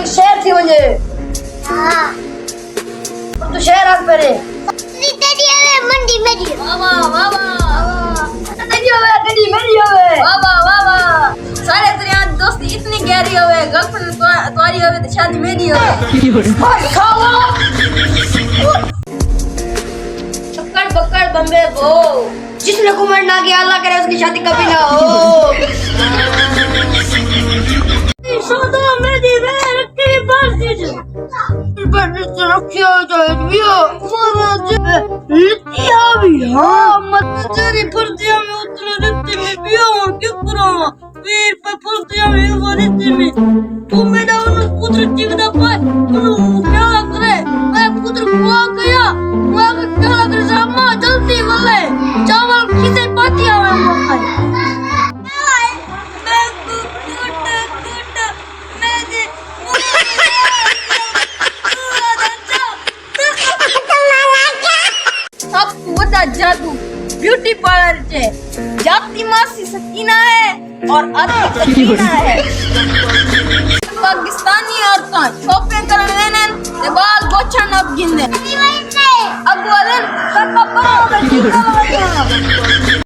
शेर थी मुझे। हाँ तू शेर आग पे रे। तेरी है मंडी मेरी वाह वाह वाह तेरी होवे तेरी मेरी होवे। वाह वाह वाह सारे तेरे यार दोस्ती इतनी गहरी होवे, गर्लफ्रेंड तुम्हारी होवे तो शादी मेरी होवे। भाई खाओ पकड़ पकड़ बम्बे को, जिसने घुमड़ ना किया अल्लाह करे उसकी शादी कभी ना हो। सोदा मेरी रे की बात से रखियो जो बियो महाराज लिटिया भी हां मत तेरी फर्जिया में उतरे रिश्ते में बियो क्यों करो वीर पे फर्जिया में वो रिश्ते में तू मेरा उन पुत्र जीवदा पर तू क्या करे मैं पुत्र को गया वो क्या करे सामा जल्दी वाले चावल किसे पातिया में मखाई जादू ब्यूटी पार्लर છે જાતિ માસી સકીના है और आदि करीना है। पाकिस्तानी औरतां शॉपिंग करने वेनन ते बाल गोछन अब गिंदे अब बोलन पापा पर